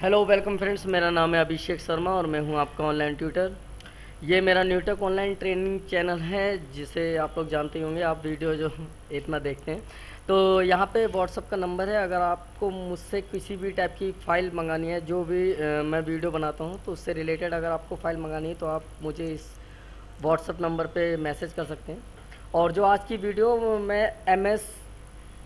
Hello welcome friends, मेरा नाम है अभिषेक शर्मा और मैं हूं आपका ऑनलाइन ट्यूटर। ये मेरा न्यूटेक ऑनलाइन ट्रेनिंग चैनल है जिसे आप लोग जानते ही होंगे, आप वीडियो जो इतना देखते हैं। तो यहाँ पे व्हाट्सअप का नंबर है, अगर आपको मुझसे किसी भी टाइप की फ़ाइल मंगानी है, जो भी मैं वीडियो बनाता हूँ तो उससे रिलेटेड अगर आपको फ़ाइल मंगानी है तो आप मुझे इस व्हाट्सअप नंबर पे मैसेज कर सकते हैं। और जो आज की वीडियो मैं MS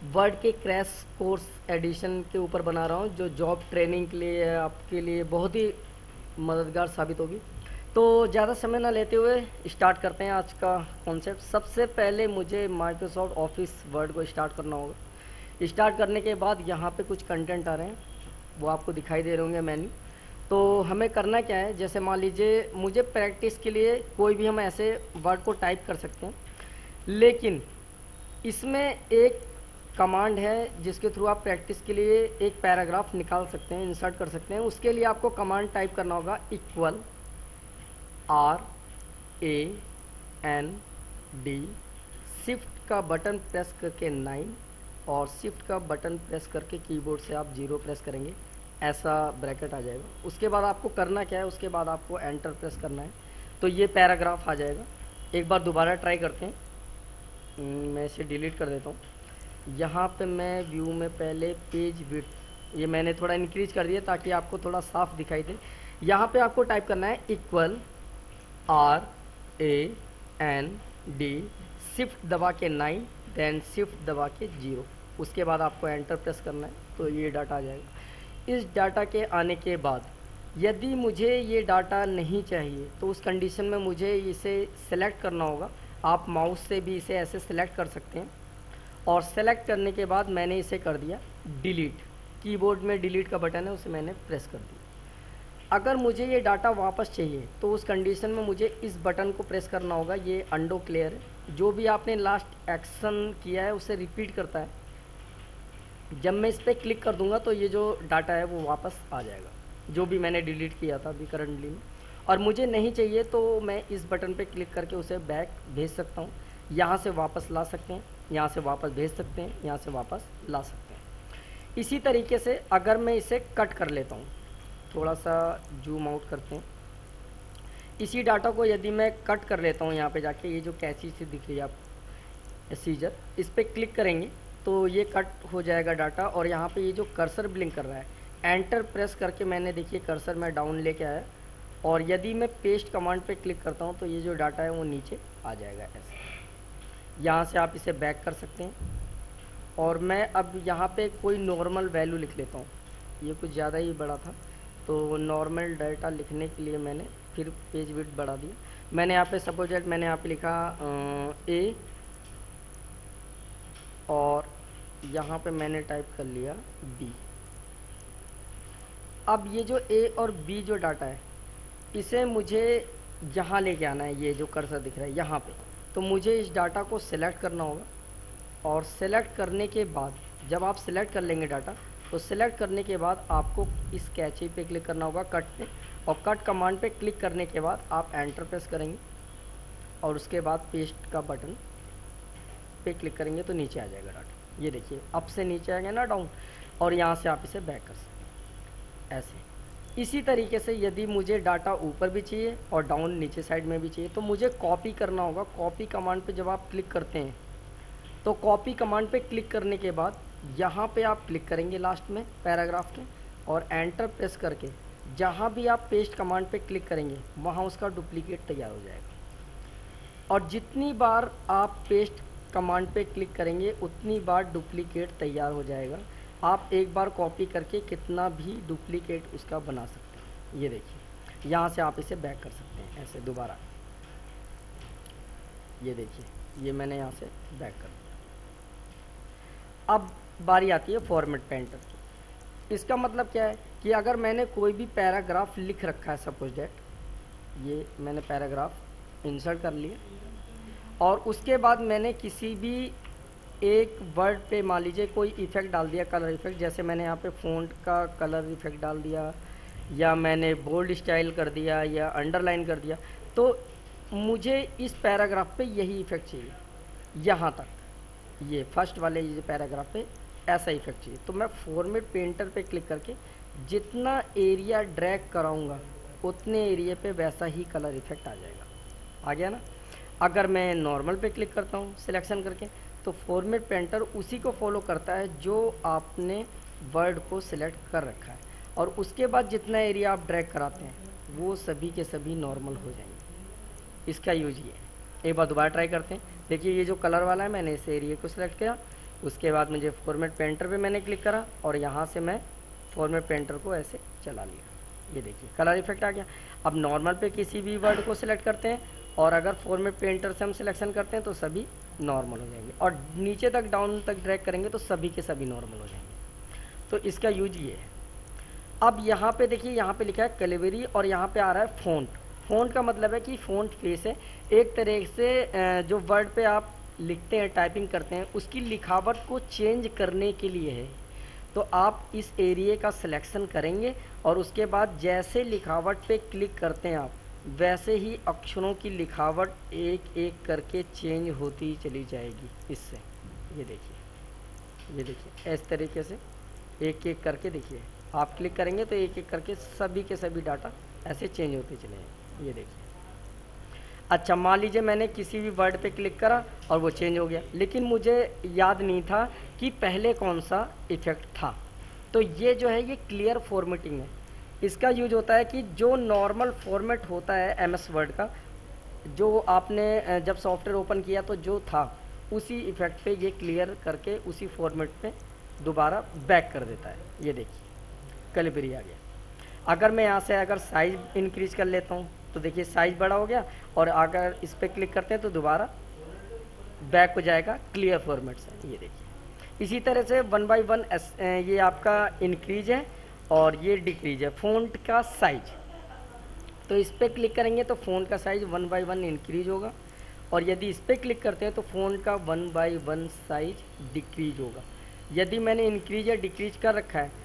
वर्ड के क्रैश कोर्स एडिशन के ऊपर बना रहा हूँ, जो जॉब ट्रेनिंग के लिए आपके लिए बहुत ही मददगार साबित होगी। तो ज़्यादा समय ना लेते हुए स्टार्ट करते हैं आज का कॉन्सेप्ट। सबसे पहले मुझे माइक्रोसॉफ्ट ऑफिस वर्ड को स्टार्ट करना होगा। स्टार्ट करने के बाद यहाँ पे कुछ कंटेंट आ रहे हैं, वो आपको दिखाई दे रहे होंगे मेन्यू। तो हमें करना क्या है, जैसे मान लीजिए मुझे प्रैक्टिस के लिए कोई भी हम ऐसे वर्ड को टाइप कर सकते हैं, लेकिन इसमें एक कमांड है जिसके थ्रू आप प्रैक्टिस के लिए एक पैराग्राफ निकाल सकते हैं, इंसर्ट कर सकते हैं। उसके लिए आपको कमांड टाइप करना होगा इक्वल RAND, शिफ्ट का बटन प्रेस करके 9 और शिफ्ट का बटन प्रेस करके कीबोर्ड से आप 0 प्रेस करेंगे, ऐसा ब्रैकेट आ जाएगा। उसके बाद आपको करना क्या है, उसके बाद आपको एंटर प्रेस करना है, तो ये पैराग्राफ आ जाएगा। एक बार दोबारा ट्राई करते हैं। मैं इसे डिलीट कर देता हूँ। यहाँ पे मैं व्यू में पहले पेज विड्थ ये मैंने थोड़ा इंक्रीज कर दिया ताकि आपको थोड़ा साफ दिखाई दे। यहाँ पे आपको टाइप करना है इक्वल RAND, शिफ्ट दबा के 9, देन शिफ्ट दबा के 0। उसके बाद आपको एंटर प्रेस करना है, तो ये डाटा आ जाएगा। इस डाटा के आने के बाद यदि मुझे ये डाटा नहीं चाहिए तो उस कंडीशन में मुझे इसे सेलेक्ट करना होगा। आप माउस से भी इसे ऐसे सेलेक्ट कर सकते हैं, और सेलेक्ट करने के बाद मैंने इसे कर दिया डिलीट। कीबोर्ड में डिलीट का बटन है, उसे मैंने प्रेस कर दिया। अगर मुझे ये डाटा वापस चाहिए तो उस कंडीशन में मुझे इस बटन को प्रेस करना होगा। ये अंडो क्लियर है, जो भी आपने लास्ट एक्शन किया है उसे रिपीट करता है। जब मैं इस पर क्लिक कर दूंगा तो ये जो डाटा है वो वापस आ जाएगा, जो भी मैंने डिलीट किया था अभी करंटली में। और मुझे नहीं चाहिए तो मैं इस बटन पे क्लिक करके उसे बैक भेज सकता हूँ। यहाँ से वापस ला सकते हैं, यहाँ से वापस भेज सकते हैं, यहाँ से वापस ला सकते हैं। इसी तरीके से अगर मैं इसे कट कर लेता हूँ, थोड़ा सा जूम आउट करते हैं। इसी डाटा को यदि मैं कट कर लेता हूँ, यहाँ पे जाके ये जो कैची से दिख रही है आप सीजर, इस पर क्लिक करेंगे तो ये कट हो जाएगा डाटा। और यहाँ पे ये जो कर्सर ब्लिंक कर रहा है, एंटर प्रेस करके मैंने देखिए कर्सर मैं डाउन लेके आया, और यदि मैं पेस्ट कमांड पे क्लिक करता हूँ तो ये जो डाटा है वो नीचे आ जाएगा ऐसे। यहाँ से आप इसे बैक कर सकते हैं। और मैं अब यहाँ पे कोई नॉर्मल वैल्यू लिख लेता हूँ, ये कुछ ज़्यादा ही बड़ा था तो नॉर्मल डाटा लिखने के लिए मैंने फिर पेज विड्थ बढ़ा दिया। मैंने यहाँ पे सपोज दैट मैंने यहाँ पे लिखा A, और यहाँ पे मैंने टाइप कर लिया B। अब ये जो A और B जो डाटा है, इसे मुझे यहाँ लेके आना है। ये जो कर्सर दिख रहा है यहाँ पे, तो मुझे इस डाटा को सिलेक्ट करना होगा। और सेलेक्ट करने के बाद जब आप सेलेक्ट कर लेंगे डाटा, तो सेलेक्ट करने के बाद आपको इस कैची पे क्लिक करना होगा, कट पे, और कट कमांड पे क्लिक करने के बाद आप एंटर प्रेस करेंगे, और उसके बाद पेस्ट का बटन पे क्लिक करेंगे तो नीचे आ जाएगा डाटा। ये देखिए अप से नीचे आ गया ना, डाउन, और यहाँ से आप इसे बैक कर सकते हैं ऐसे। इसी तरीके से यदि मुझे डाटा ऊपर भी चाहिए और डाउन नीचे साइड में भी चाहिए तो मुझे कॉपी करना होगा। कॉपी कमांड पे जब आप क्लिक करते हैं तो कॉपी कमांड पे क्लिक करने के बाद यहाँ पे आप क्लिक करेंगे लास्ट में पैराग्राफ के, और एंटर प्रेस करके जहाँ भी आप पेस्ट कमांड पे क्लिक करेंगे वहाँ उसका डुप्लीकेट तैयार हो जाएगा। और जितनी बार आप पेस्ट कमांड पे क्लिक करेंगे उतनी बार डुप्लीकेट तैयार हो जाएगा। आप एक बार कॉपी करके कितना भी डुप्लीकेट उसका बना सकते हैं। ये देखिए यहाँ से आप इसे बैक कर सकते हैं ऐसे दोबारा। ये देखिए ये मैंने यहाँ से बैक कर दिया। अब बारी आती है फॉर्मेट पेंटर की। इसका मतलब क्या है कि अगर मैंने कोई भी पैराग्राफ लिख रखा है, सपोज दैट ये मैंने पैराग्राफ इंसर्ट कर लिया, और उसके बाद मैंने किसी भी एक वर्ड पे मान लीजिए कोई इफेक्ट डाल दिया, कलर इफेक्ट, जैसे मैंने यहाँ पे फ़ॉन्ट का कलर इफेक्ट डाल दिया, या मैंने बोल्ड स्टाइल कर दिया, या अंडरलाइन कर दिया, तो मुझे इस पैराग्राफ पे यही इफेक्ट चाहिए। यहाँ तक ये फर्स्ट वाले ये पैराग्राफ पे ऐसा इफेक्ट चाहिए, तो मैं फॉर्मेट पेंटर पे क्लिक करके जितना एरिया ड्रैग कराऊंगा उतने एरिया पे वैसा ही कलर इफेक्ट आ जाएगा। आ गया ना। अगर मैं नॉर्मल पे क्लिक करता हूँ सिलेक्शन करके, तो फॉर्मेट पेंटर उसी को फॉलो करता है जो आपने वर्ड को सिलेक्ट कर रखा है, और उसके बाद जितना एरिया आप ड्रैग कराते हैं वो सभी के सभी नॉर्मल हो जाएंगे। इसका यूज ये है। एक बार दोबारा ट्राई करते हैं। देखिए ये जो कलर वाला है, मैंने इस एरिया को सिलेक्ट किया, उसके बाद मुझे फॉर्मेट पेंटर पे मैंने क्लिक करा और यहाँ से मैं फॉर्मेट पेंटर को ऐसे चला लिया। ये देखिए कलर इफेक्ट आ गया। अब नॉर्मल पे किसी भी वर्ड को सिलेक्ट करते हैं और अगर फॉर्मेट पेंटर से हम सिलेक्शन करते हैं तो सभी नॉर्मल हो जाएंगे, और नीचे तक डाउन तक ड्रैग करेंगे तो सभी के सभी नॉर्मल हो जाएंगे। तो इसका यूज ये है। अब यहाँ पे देखिए, यहाँ पे लिखा है कैलिबरी और यहाँ पे आ रहा है फ़ॉन्ट। फ़ॉन्ट का मतलब है कि फ़ॉन्ट फेस है। एक तरह से जो वर्ड पे आप लिखते हैं, टाइपिंग करते हैं, उसकी लिखावट को चेंज करने के लिए है। तो आप इस एरिया का सिलेक्शन करेंगे और उसके बाद जैसे लिखावट पे क्लिक करते हैं आप, वैसे ही अक्षरों की लिखावट एक एक करके चेंज होती चली जाएगी इससे। ये देखिए इस तरीके से एक एक करके देखिए, आप क्लिक करेंगे तो एक एक करके सभी के सभी डाटा ऐसे चेंज होते चले जाएंगे। ये देखिए। अच्छा, मान लीजिए मैंने किसी भी वर्ड पे क्लिक करा और वो चेंज हो गया, लेकिन मुझे याद नहीं था कि पहले कौन सा इफेक्ट था। तो ये जो है ये क्लियर फॉर्मेटिंग है। इसका यूज होता है कि जो नॉर्मल फॉर्मेट होता है एमएस वर्ड का, जो आपने जब सॉफ्टवेयर ओपन किया तो जो था उसी इफेक्ट पे ये क्लियर करके उसी फॉर्मेट पे दोबारा बैक कर देता है। ये देखिए कैलिबरी आ गया। अगर मैं यहाँ से अगर साइज इंक्रीज कर लेता हूँ तो देखिए साइज बड़ा हो गया, और अगर इस पर क्लिक करते हैं तो दोबारा बैक हो जाएगा क्लियर फॉर्मेट से। ये देखिए इसी तरह से 1 बाई 1 ये आपका इंक्रीज है और ये डिक्रीज है फ़ॉन्ट का साइज। तो इस पर क्लिक करेंगे तो फ़ॉन्ट का साइज 1 बाई 1 इंक्रीज होगा, और यदि इस पर क्लिक करते हैं तो फ़ॉन्ट का 1 बाई 1 साइज डिक्रीज होगा। यदि मैंने इंक्रीज या डिक्रीज कर रखा है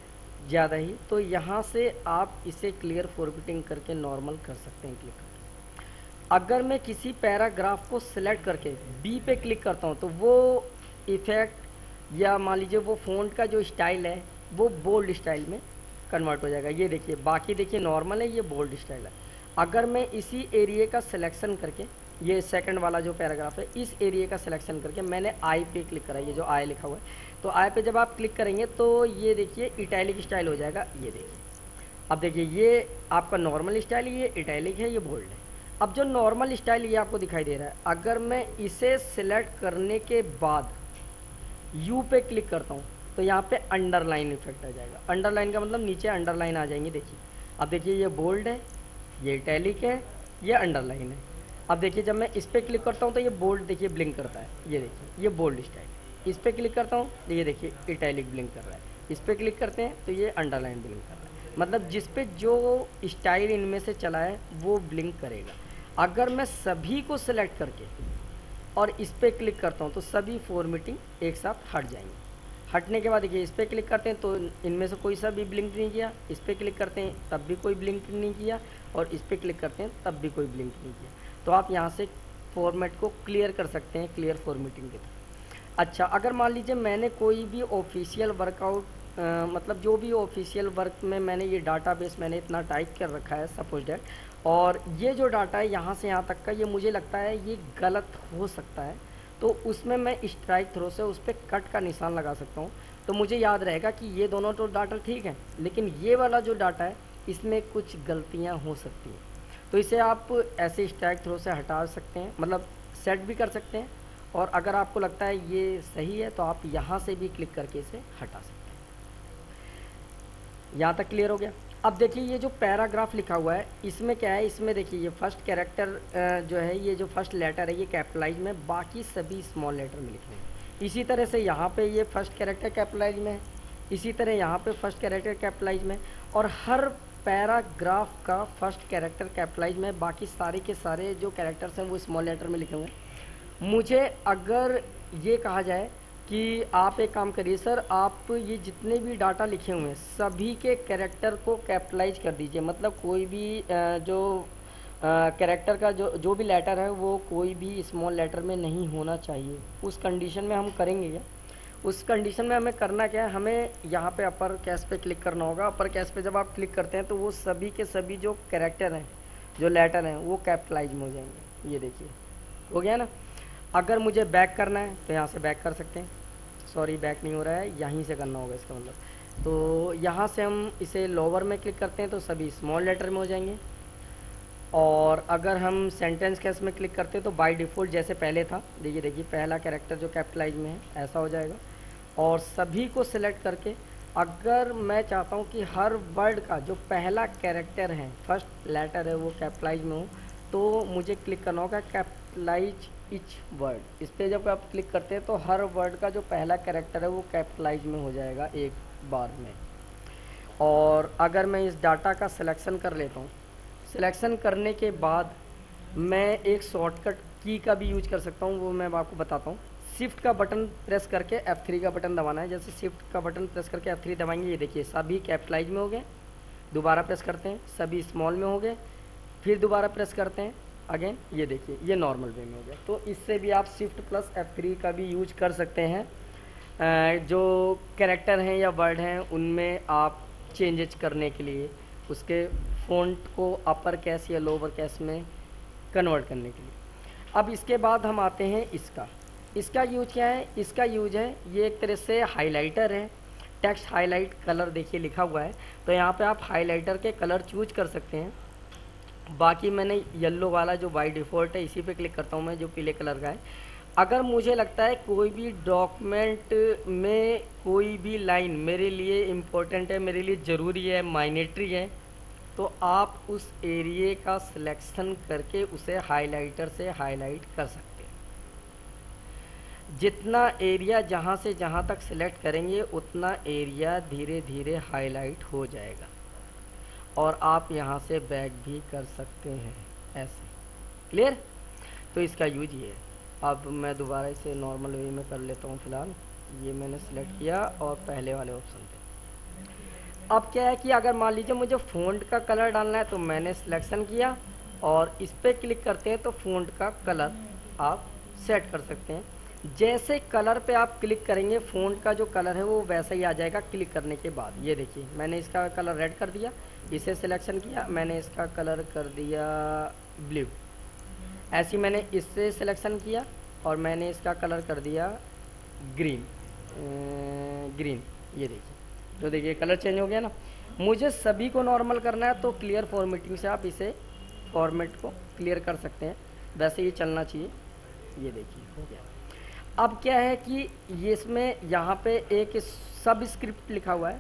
ज़्यादा ही, तो यहाँ से आप इसे क्लियर फॉर्मेटिंग करके नॉर्मल कर सकते हैं क्लिक करके। अगर मैं किसी पैराग्राफ को सिलेक्ट करके बी पे क्लिक करता हूँ तो वो इफ़ेक्ट या मान लीजिए वो फ़ॉन्ट का जो स्टाइल है वो बोल्ड स्टाइल में कन्वर्ट हो जाएगा। ये देखिए, बाकी देखिए नॉर्मल है, ये बोल्ड स्टाइल है। अगर मैं इसी एरिया का सिलेक्शन करके, ये सेकंड वाला जो पैराग्राफ है, इस एरिया का सिलेक्शन करके मैंने आई पे क्लिक करा, ये जो आई लिखा हुआ है, तो आई पे जब आप क्लिक करेंगे तो ये देखिए इटैलिक स्टाइल हो जाएगा। ये देखिए, अब देखिए ये आपका नॉर्मल स्टाइल, ये इटैलिक है, ये बोल्ड है। अब जो नॉर्मल स्टाइल ये आपको दिखाई दे रहा है, अगर मैं इसे सिलेक्ट करने के बाद यू पे क्लिक करता हूँ तो यहाँ पे अंडरलाइन इफेक्ट आ जाएगा। अंडरलाइन का मतलब नीचे अंडरलाइन आ जाएंगी। देखिए, अब देखिए ये बोल्ड है, ये इटैलिक है, ये अंडरलाइन है। अब देखिए जब मैं इस पर क्लिक करता हूँ तो ये बोल्ड देखिए ब्लिंक करता है। ये देखिए ये बोल्ड स्टाइल। इस पर क्लिक करता हूँ तो ये देखिए इटैलिक ब्लिंक कर रहा है। इस पर क्लिक करते हैं तो ये अंडरलाइन ब्लिंक कर रहा है। मतलब जिस पे जो स्टाइल इनमें से चला है वो ब्लिंक करेगा। अगर मैं सभी को सिलेक्ट करके और इस पर क्लिक करता हूँ तो सभी फॉर्मेटिंग एक साथ हट जाएंगे। हटने के बाद देखिए इस पर क्लिक करते हैं तो इनमें से कोई सा भी ब्लिंक नहीं किया, इस पर क्लिक करते हैं तब भी कोई ब्लिंक नहीं किया, और इस पर क्लिक करते हैं तब भी कोई ब्लिंक नहीं किया। तो आप यहाँ से फॉर्मेट को क्लियर कर सकते हैं क्लियर फॉर्मेटिंग के थ्रू। अच्छा, अगर मान लीजिए मैंने कोई भी ऑफिशियल वर्कआउट मतलब जो भी ऑफिशियल वर्क में मैंने ये डाटाबेस मैंने इतना टाइप कर रखा है सपोज दैट, और ये जो डाटा है यहाँ से यहाँ तक का ये मुझे लगता है ये गलत हो सकता है, तो उसमें मैं स्ट्राइक थ्रो से उस पर कट का निशान लगा सकता हूँ। तो मुझे याद रहेगा कि ये दोनों तो डाटा ठीक है, लेकिन ये वाला जो डाटा है इसमें कुछ गलतियाँ हो सकती हैं। तो इसे आप ऐसे स्ट्राइक थ्रो से हटा सकते हैं, मतलब सेट भी कर सकते हैं, और अगर आपको लगता है ये सही है तो आप यहाँ से भी क्लिक करके इसे हटा सकते हैं। यहाँ तक क्लियर हो गया। अब देखिए ये जो पैराग्राफ लिखा हुआ है इसमें क्या है, इसमें देखिए ये फर्स्ट कैरेक्टर जो है, ये जो फर्स्ट लेटर है ये कैपिटलाइज में, बाकी सभी स्मॉल लेटर में लिखे हैं। इसी तरह से यहाँ पे ये फर्स्ट कैरेक्टर कैपिटलाइज में है, इसी तरह यहाँ पे फर्स्ट कैरेक्टर कैपिटलाइज में, और हर पैराग्राफ का फर्स्ट कैरेक्टर कैपिटलाइज में, बाकी सारे के सारे जो कैरेक्टर्स हैं वो स्मॉल लेटर में लिखे हुए हैं। मुझे अगर ये कहा जाए कि आप एक काम करिए सर, आप ये जितने भी डाटा लिखे हुए हैं सभी के कैरेक्टर को कैपिटलाइज कर दीजिए, मतलब कोई भी जो कैरेक्टर का जो भी लेटर है वो कोई भी स्मॉल लेटर में नहीं होना चाहिए। उस कंडीशन में हम करेंगे क्या, उस कंडीशन में हमें करना क्या है, हमें यहाँ पे अपर कैस पे क्लिक करना होगा। अपर कैस पे जब आप क्लिक करते हैं तो वो सभी के सभी जो कैरेक्टर हैं, जो लेटर हैं, वो कैपिटलाइज में हो जाएंगे। ये देखिए हो गया ना। अगर मुझे बैक करना है तो यहाँ से बैक कर सकते हैं। सॉरी बैक नहीं हो रहा है, यहीं से करना होगा इसका मतलब। तो यहाँ से हम इसे लोअर में क्लिक करते हैं तो सभी स्मॉल लेटर में हो जाएंगे। और अगर हम सेंटेंस कैस में क्लिक करते हैं तो बाय डिफ़ॉल्ट जैसे पहले था, देखिए पहला कैरेक्टर जो कैपिटलाइज में है ऐसा हो जाएगा। और सभी को सिलेक्ट करके अगर मैं चाहता हूँ कि हर वर्ड का जो पहला कैरेक्टर है, फर्स्ट लेटर है, वो कैपिटलाइज में हो, तो मुझे क्लिक करना होगा कैपिटलाइज ईच वर्ड। इस पर जब आप क्लिक करते हैं तो हर वर्ड का जो पहला कैरेक्टर है वो कैपिटलाइज में हो जाएगा एक बार में। और अगर मैं इस डाटा का सिलेक्शन कर लेता हूँ, सिलेक्शन करने के बाद मैं एक शॉर्टकट की का भी यूज कर सकता हूँ, वो मैं आपको बताता हूँ। शिफ्ट का बटन प्रेस करके F3 का बटन दबाना है। जैसे शिफ्ट का बटन प्रेस करके F3 दबाएंगे, ये देखिए सभी कैपिटलाइज में हो गए। दोबारा प्रेस करते हैं, सभी स्मॉल में हो गए। फिर दोबारा प्रेस करते हैं अगेन, ये देखिए ये नॉर्मल वे में हो गया। तो इससे भी आप शिफ्ट प्लस F3 का भी यूज कर सकते हैं। जो कैरेक्टर हैं या वर्ड हैं उनमें आप चेंजेस करने के लिए, उसके फ़ॉन्ट को अपर कैस या लोअर कैस में कन्वर्ट करने के लिए। अब इसके बाद हम आते हैं इसका यूज क्या है। इसका यूज है, ये एक तरह से हाइलाइटर है। टेक्स्ट हाईलाइट कलर देखिए लिखा हुआ है, तो यहाँ पे आप हाइलाइटर के कलर चूज कर सकते हैं। बाकी मैंने येलो वाला जो बाय डिफ़ॉल्ट है इसी पे क्लिक करता हूँ मैं, जो पीले कलर का है। अगर मुझे लगता है कोई भी डॉक्यूमेंट में कोई भी लाइन मेरे लिए इम्पोर्टेंट है, मेरे लिए ज़रूरी है, माइनेटरी है, तो आप उस एरिया का सिलेक्शन करके उसे हाइलाइटर से हाईलाइट कर सकते हैं। जितना एरिया जहाँ से जहाँ तक सिलेक्ट करेंगे उतना एरिया धीरे धीरे हाईलाइट हो जाएगा। और आप यहाँ से बैक भी कर सकते हैं ऐसे। क्लियर? तो इसका यूज ये है। अब मैं दोबारा इसे नॉर्मल वे में कर लेता हूँ। फ़िलहाल ये मैंने सेलेक्ट किया और पहले वाले ऑप्शन पे। अब क्या है कि अगर मान लीजिए मुझे फ़ॉन्ट का कलर डालना है तो मैंने सिलेक्शन किया और इस पर क्लिक करते हैं तो फ़ॉन्ट का कलर आप सेट कर सकते हैं। जैसे कलर पे आप क्लिक करेंगे फ़ॉन्ट का जो कलर है वो वैसा ही आ जाएगा क्लिक करने के बाद। ये देखिए मैंने इसका कलर रेड कर दिया, इसे सिलेक्शन किया, मैंने इसका कलर कर दिया ब्लू। ऐसे मैंने इससे सिलेक्शन किया और मैंने इसका कलर कर दिया ग्रीन। ये देखिए, तो देखिए कलर चेंज हो गया ना। मुझे सभी को नॉर्मल करना है तो क्लियर फॉर्मेटिंग से आप इसे फॉर्मेट को क्लियर कर सकते हैं, वैसे ये चलना चाहिए। ये देखिए हो गया। अब क्या है कि ये इसमें यहाँ पे एक सब स्क्रिप्ट लिखा हुआ है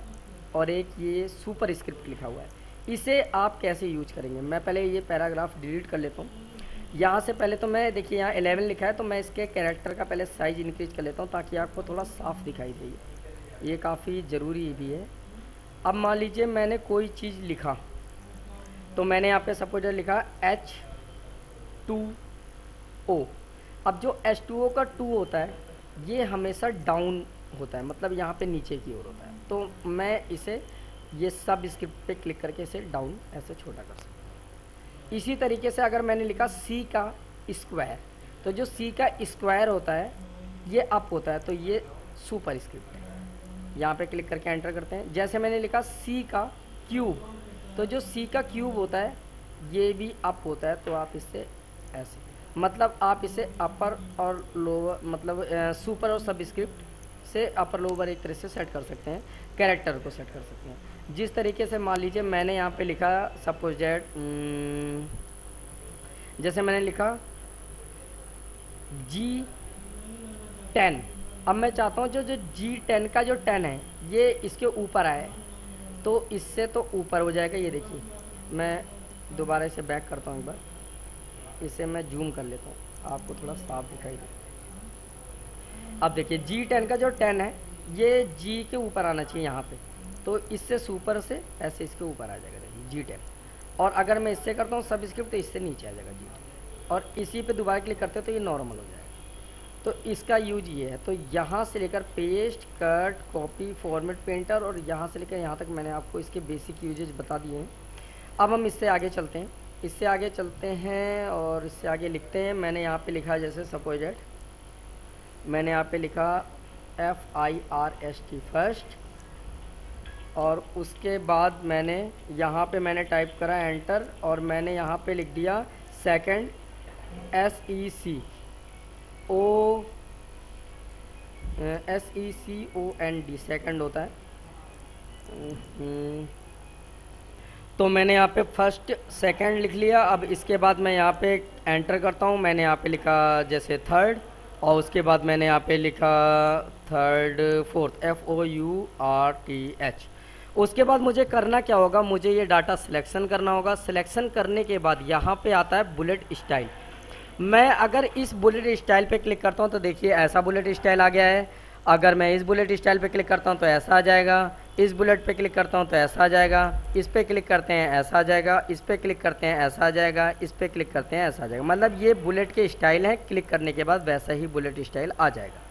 और एक ये सुपर स्क्रिप्ट लिखा हुआ है। इसे आप कैसे यूज करेंगे, मैं पहले ये पैराग्राफ डिलीट कर लेता हूँ। यहाँ से पहले तो मैं देखिए यहाँ 11 लिखा है तो मैं इसके कैरेक्टर का पहले साइज इंक्रीज कर लेता हूँ ताकि आपको थोड़ा साफ दिखाई दे। ये काफ़ी ज़रूरी भी है। अब मान लीजिए मैंने कोई चीज़ लिखा तो मैंने यहाँ पे सपोज लिखा H2O। अब जो H2O का 2 होता है ये हमेशा डाउन होता है, मतलब यहाँ पे नीचे की ओर होता है। तो मैं इसे ये सब स्क्रिप्ट पे क्लिक करके इसे डाउन ऐसे छोटा कर सकता हूँ। इसी तरीके से अगर मैंने लिखा C का स्क्वायर, तो जो C का स्क्वायर होता है ये अप होता है, तो ये सुपर स्क्रिप्ट है। यहाँ पे क्लिक करके एंटर करते हैं। जैसे मैंने लिखा C का क्यूब, तो जो C का क्यूब होता है ये भी अप होता है, तो आप इससे ऐसे, मतलब आप इसे अपर और लोअर, मतलब सुपर और सब स्क्रिप्ट से अपर लोअर एक तरह से सेट कर सकते हैं, कैरेक्टर को सेट कर सकते हैं। जिस तरीके से मान लीजिए मैंने यहाँ पे लिखा सपोज दैट, जैसे मैंने लिखा G10। अब मैं चाहता हूँ जो G10 का जो 10 है ये इसके ऊपर आए, तो इससे तो ऊपर हो जाएगा। ये देखिए मैं दोबारा इसे बैक करता हूँ एक बार, इसे मैं जूम कर लेता हूँ आपको थोड़ा साफ दिखाई दे। अब देखिए G10 का जो 10 है ये G के ऊपर आना चाहिए यहाँ पे, तो इससे सुपर से ऐसे इसके ऊपर आ जाएगा देखिए G10। और अगर मैं इससे करता हूँ सब स्क्रिप्ट तो इससे नीचे आ जाएगा G10, और इसी पे दोबारा क्लिक करते हैं तो ये नॉर्मल हो जाएगा। तो इसका यूज ये है। तो यहाँ से लेकर paste, cut, copy, format, painter और यहाँ से लेकर यहाँ तक मैंने आपको इसके बेसिक यूजेज बता दिए हैं। अब हम इससे आगे चलते हैं, इससे आगे चलते हैं और इससे आगे लिखते हैं। मैंने यहाँ पे लिखा जैसे सपोज दैट मैंने यहाँ पे लिखा FIRST फर्स्ट, और उसके बाद मैंने यहाँ पे मैंने टाइप करा एंटर, और मैंने यहाँ पे लिख दिया सेकंड SECOND, सेकंड होता है। तो मैंने यहाँ पे फर्स्ट सेकंड लिख लिया। अब इसके बाद मैं यहाँ पे एंटर करता हूँ। मैंने यहाँ पे लिखा जैसे थर्ड, और उसके बाद मैंने यहाँ पे लिखा थर्ड फोर्थ FOURTH। उसके बाद मुझे करना क्या होगा, मुझे ये डाटा सिलेक्शन करना होगा। सिलेक्शन करने के बाद यहाँ पे आता है बुलेट स्टाइल। मैं अगर इस बुलेट स्टाइल पे क्लिक करता हूँ तो देखिए ऐसा बुलेट स्टाइल आ गया है। अगर मैं इस बुलेट स्टाइल पे क्लिक करता हूँ तो ऐसा आ जाएगा। इस बुलेट पे क्लिक करता हूँ तो ऐसा आ जाएगा। इस पे क्लिक करते हैं ऐसा आ जाएगा। इस पे क्लिक करते हैं ऐसा आ जाएगा। इस पे क्लिक करते हैं ऐसा आ जाएगा। मतलब ये बुलेट के स्टाइल हैं, क्लिक करने के बाद वैसा ही बुलेट स्टाइल आ जाएगा।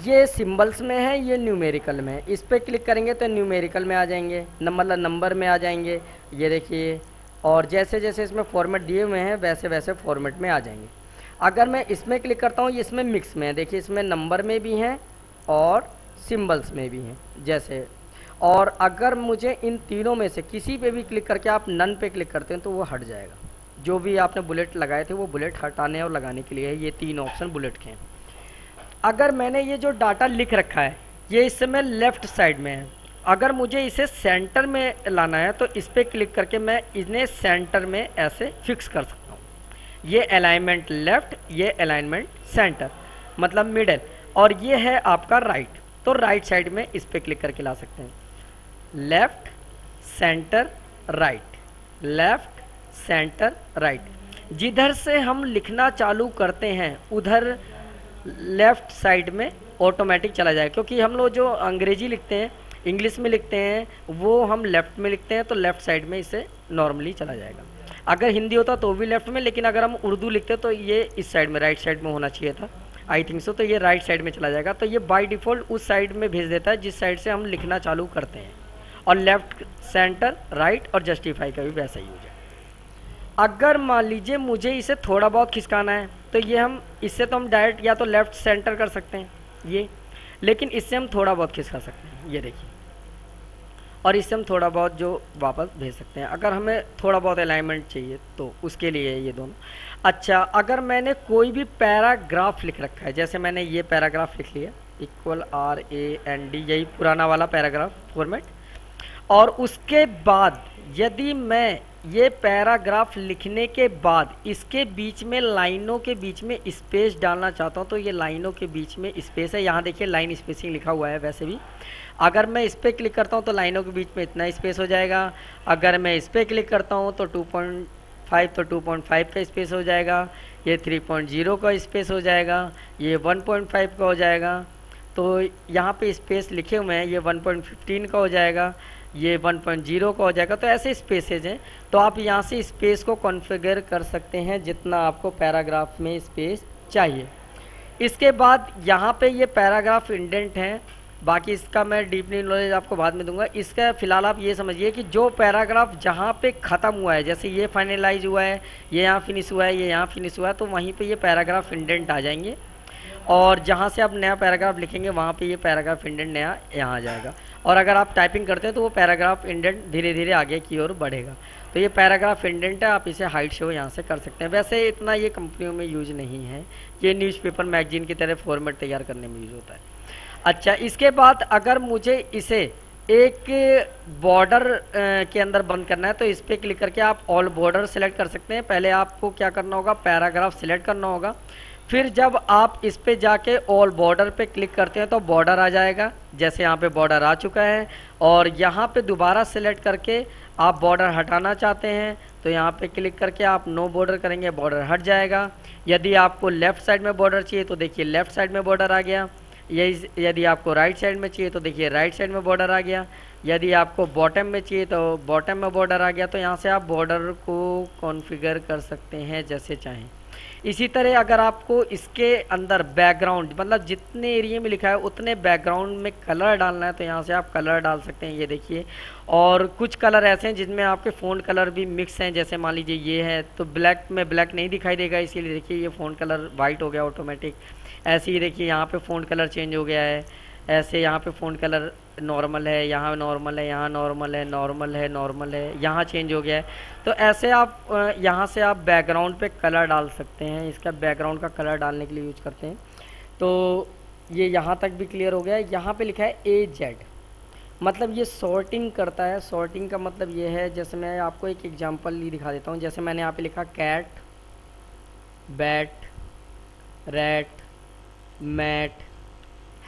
ये सिंबल्स में है, ये न्यूमेरिकल में है। इस पे क्लिक करेंगे तो न्यूमेरिकल में आ जाएंगे, मतलब नंबर में आ जाएंगे, ये देखिए। और जैसे जैसे इसमें फॉर्मेट दिए हुए हैं वैसे वैसे फॉर्मेट में आ जाएंगे। अगर मैं इसमें क्लिक करता हूँ, ये इसमें मिक्स में है, देखिए इसमें नंबर में भी हैं और सिंबल्स में भी हैं जैसे। और अगर मुझे इन तीनों में से किसी पे भी क्लिक करके आप नन पे क्लिक करते हैं तो वो हट जाएगा। जो भी आपने बुलेट लगाए थे वो बुलेट हटाने और लगाने के लिए है, ये तीन ऑप्शन बुलेट के हैं। अगर मैंने ये जो डाटा लिख रखा है ये इस समय लेफ़्ट साइड में है, अगर मुझे इसे सेंटर में लाना है तो इस पर क्लिक करके मैं इन्हें सेंटर में ऐसे फिक्स कर सकता हूँ। ये अलाइनमेंट लेफ़्ट, ये अलाइनमेंट सेंटर, मतलब मिडल, और ये है आपका राइट। तो राइट साइड में इस पर क्लिक करके ला सकते हैं। Left centre right, left centre right. जिधर से हम लिखना चालू करते हैं उधर लेफ़्ट साइड में ऑटोमेटिक चला जाएगा, क्योंकि हम लोग जो अंग्रेजी लिखते हैं, इंग्लिश में लिखते हैं, वो हम लेफ़्ट में लिखते हैं तो लेफ़्ट साइड में इसे नॉर्मली चला जाएगा। अगर हिंदी होता तो भी लेफ़्ट में, लेकिन अगर हम उर्दू लिखते तो ये इस साइड में, राइट साइड में होना चाहिए था, आई थिंक सो। तो ये राइट साइड में चला जाएगा। तो ये बाय डिफ़ॉल्ट उस साइड में भेज देता है जिस साइड से हम लिखना चालू करते हैं। और लेफ़्ट सेंटर राइट और जस्टिफाई का भी वैसा ही हो जाएगा। अगर मान लीजिए मुझे इसे थोड़ा बहुत खिसकाना है तो ये हम इससे तो हम डायरेक्ट या तो लेफ़्ट सेंटर कर सकते हैं ये, लेकिन इससे हम थोड़ा बहुत खिसका सकते हैं, ये देखिए। और इससे हम थोड़ा बहुत जो वापस भेज सकते हैं अगर हमें थोड़ा बहुत अलाइनमेंट चाहिए तो उसके लिए ये दोनों। अच्छा, अगर मैंने कोई भी पैराग्राफ लिख रखा है, जैसे मैंने ये पैराग्राफ लिख लिया =RAND, यही पुराना वाला पैराग्राफ फॉर्मेट, और उसके बाद यदि मैं ये पैराग्राफ लिखने के बाद इसके बीच में लाइनों के बीच में स्पेस डालना चाहता हूँ तो ये लाइनों के बीच में स्पेस है, यहाँ देखिए लाइन स्पेसिंग लिखा हुआ है। वैसे भी अगर मैं इस पर क्लिक करता हूँ तो लाइनों के बीच में इतना स्पेस हो जाएगा। अगर मैं इस पर क्लिक करता हूँ तो 2.5 तो 2.5 का स्पेस हो जाएगा, ये 3.0 का स्पेस हो जाएगा, ये 1.5 का हो जाएगा। तो यहाँ पे स्पेस लिखे हुए हैं, ये 1.15 का हो जाएगा, ये 1.0 का हो जाएगा। तो ऐसे स्पेसेज हैं, तो आप यहाँ से स्पेस को कॉन्फ़िगर कर सकते हैं जितना आपको पैराग्राफ में स्पेस चाहिए। इसके बाद यहाँ पे ये पैराग्राफ इंडेंट है, बाकी इसका मैं डीपली नॉलेज आपको बाद में दूंगा। इसका फ़िलहाल आप ये समझिए कि जो पैराग्राफ जहाँ पे ख़त्म हुआ है, जैसे ये फाइनलाइज हुआ है, ये यहाँ फिनिश हुआ है, ये यहाँ फिनिश हुआ है, तो वहीं पे ये पैराग्राफ इंडेंट आ जाएंगे। और जहाँ से आप नया पैराग्राफ लिखेंगे वहाँ पे ये पैराग्राफ इंडेंट नया यहाँ आ जाएगा। और अगर आप टाइपिंग करते हैं तो वो पैराग्राफ इंडेंट धीरे धीरे आगे की ओर बढ़ेगा। तो ये पैराग्राफ इंडेंट है, आप इसे हाइड शो यहाँ से कर सकते हैं। वैसे इतना ये कंपनियों में यूज नहीं है, ये न्यूज़पेपर मैगजीन की तरह फॉर्मेट तैयार करने में यूज होता है। अच्छा, इसके बाद अगर मुझे इसे एक बॉर्डर के अंदर बंद करना है तो इस पर क्लिक करके आप ऑल बॉर्डर सेलेक्ट कर सकते हैं। पहले आपको क्या करना होगा, पैराग्राफ सिलेक्ट करना होगा। फिर जब आप इस पे जाके ऑल बॉर्डर पे क्लिक करते हैं तो बॉर्डर आ जाएगा, जैसे यहाँ पे बॉर्डर आ चुका है। और यहाँ पे दोबारा सेलेक्ट करके आप बॉर्डर हटाना चाहते हैं तो यहाँ पे क्लिक करके आप नो बॉर्डर करेंगे, बॉर्डर हट जाएगा। यदि आपको लेफ़्ट साइड में बॉर्डर चाहिए तो देखिए लेफ़्ट साइड में बॉर्डर आ गया। यदि आपको राइट साइड में चाहिए तो देखिए राइट साइड में बॉर्डर आ गया। यदि आपको बॉटम में चाहिए तो बॉटम में बॉर्डर आ गया। तो यहाँ से आप बॉर्डर को कॉन्फ़िगर कर सकते हैं जैसे चाहें। इसी तरह अगर आपको इसके अंदर बैकग्राउंड, मतलब जितने एरिया में लिखा है उतने बैकग्राउंड में कलर डालना है तो यहाँ से आप कलर डाल सकते हैं, ये देखिए। और कुछ कलर ऐसे हैं जिनमें आपके फ़ॉन्ट कलर भी मिक्स हैं, जैसे मान लीजिए ये है तो ब्लैक में ब्लैक नहीं दिखाई देगा, इसीलिए देखिए ये फ़ॉन्ट कलर वाइट हो गया ऑटोमेटिक। ऐसे ही देखिए यहाँ पे फ़ॉन्ट कलर चेंज हो गया है, ऐसे यहाँ पे फ़ॉन्ट कलर नॉर्मल है, यहाँ नॉर्मल है, यहाँ नॉर्मल है, नॉर्मल है, नॉर्मल है, यहाँ चेंज हो गया है। तो ऐसे आप यहाँ से आप बैकग्राउंड पे कलर डाल सकते हैं, इसका बैकग्राउंड का कलर डालने के लिए यूज करते हैं। तो ये यहाँ तक भी क्लियर हो गया है। यहाँ पे लिखा है AZ, मतलब ये सॉर्टिंग करता है। सॉर्टिंग का मतलब ये है, जैसे मैं आपको एक एग्जांपल ही दिखा देता हूँ। जैसे मैंने यहाँ पे लिखा cat, bat, rat, mat,